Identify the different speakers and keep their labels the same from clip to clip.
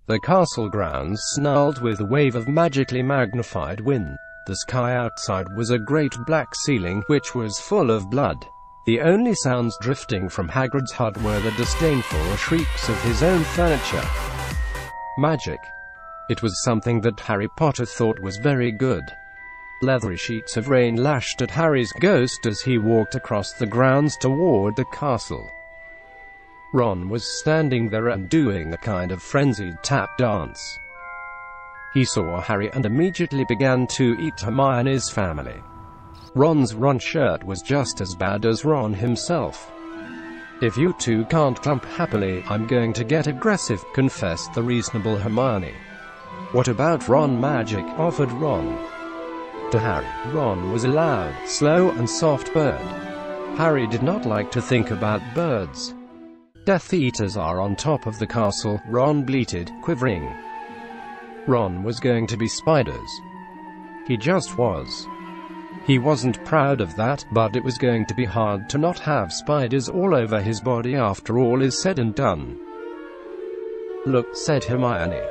Speaker 1: The castle grounds snarled with a wave of magically magnified wind. The sky outside was a great black ceiling, which was full of blood. The only sounds drifting from Hagrid's hut were the disdainful shrieks of his own furniture. Magic. It was something that Harry Potter thought was very good. Leathery sheets of rain lashed at Harry's ghost as he walked across the grounds toward the castle. Ron was standing there and doing a kind of frenzied tap dance. He saw Harry and immediately began to eat Hermione's family. Ron's shirt was just as bad as Ron himself. "If you two can't clump happily, I'm going to get aggressive," confessed the reasonable Hermione. "What about Ron magic?" offered Ron. To Harry, Ron was a loud, slow and soft bird. Harry did not like to think about birds. "Death Eaters are on top of the castle," Ron bleated, quivering. Ron was going to be spiders. He just was. He wasn't proud of that, but it was going to be hard to not have spiders all over his body after all is said and done. "Look," said Hermione.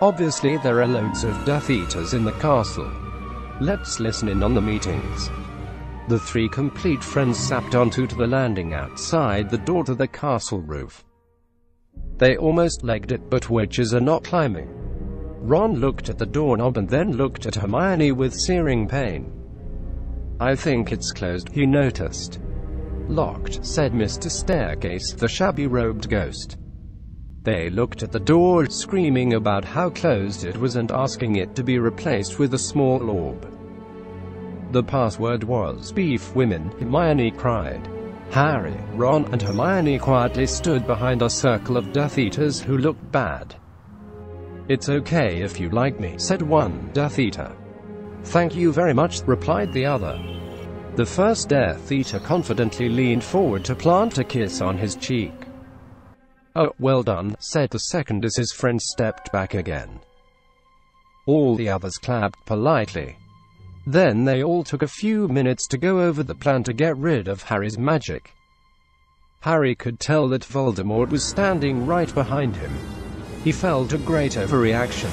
Speaker 1: "Obviously there are loads of Death Eaters in the castle. Let's listen in on the meetings." The three complete friends sapped onto the landing outside the door to the castle roof. They almost legged it, but witches are not climbing. Ron looked at the doorknob and then looked at Hermione with searing pain. "I think it's closed," he noticed. "Locked," said Mr. Staircase, the shabby-robed ghost. They looked at the door, screaming about how closed it was and asking it to be replaced with a small orb. The password was "Beef Women," Hermione cried. Harry, Ron, and Hermione quietly stood behind a circle of Death Eaters who looked bad. "It's okay if you like me," said one Death Eater. "Thank you very much," replied the other. The first Death Eater confidently leaned forward to plant a kiss on his cheek. "Oh, well done," said the second as his friend stepped back again. All the others clapped politely. Then they all took a few minutes to go over the plan to get rid of Harry's magic. Harry could tell that Voldemort was standing right behind him. He felt a great overreaction.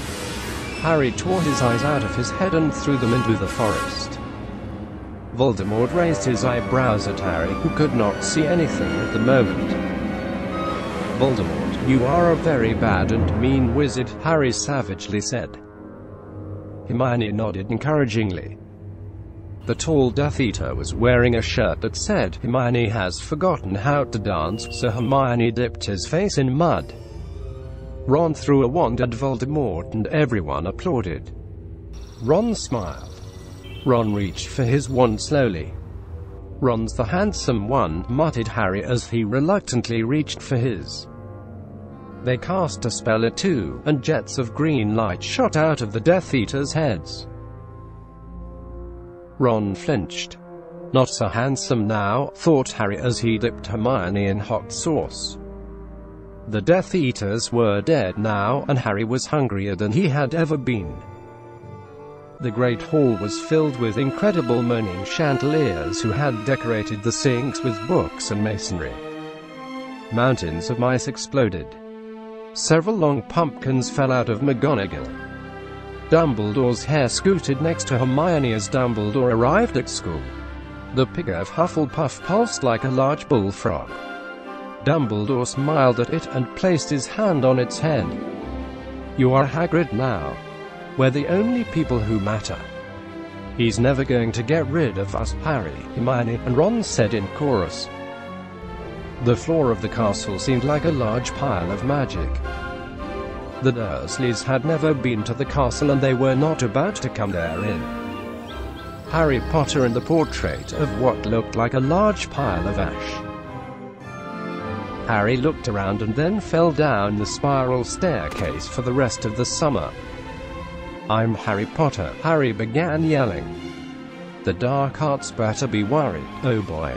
Speaker 1: Harry tore his eyes out of his head and threw them into the forest. Voldemort raised his eyebrows at Harry, who could not see anything at the moment. "Voldemort, you are a very bad and mean wizard," Harry savagely said. Hermione nodded encouragingly. The tall Death Eater was wearing a shirt that said, "Hermione has forgotten how to dance," so Hermione dipped his face in mud. Ron threw a wand at Voldemort and everyone applauded. Ron smiled. Ron reached for his wand slowly. "Ron's the handsome one," muttered Harry as he reluctantly reached for his. They cast a spell at two, and jets of green light shot out of the Death Eaters' heads. Ron flinched. "Not so handsome now," thought Harry as he dipped Hermione in hot sauce. The Death Eaters were dead now, and Harry was hungrier than he had ever been. The great hall was filled with incredible moaning chandeliers who had decorated the sinks with books and masonry. Mountains of mice exploded. Several long pumpkins fell out of McGonagall. Dumbledore's hair scooted next to Hermione as Dumbledore arrived at school. The pig of Hufflepuff pulsed like a large bullfrog. Dumbledore smiled at it and placed his hand on its head. "You are Hagrid now. We're the only people who matter. He's never going to get rid of us," Harry, Hermione, and Ron said in chorus. The floor of the castle seemed like a large pile of magic. The Dursleys had never been to the castle and they were not about to come therein. Harry Potter and the portrait of what looked like a large pile of ash. Harry looked around and then fell down the spiral staircase for the rest of the summer. "I'm Harry Potter," Harry began yelling. "The dark arts better be worried, oh boy."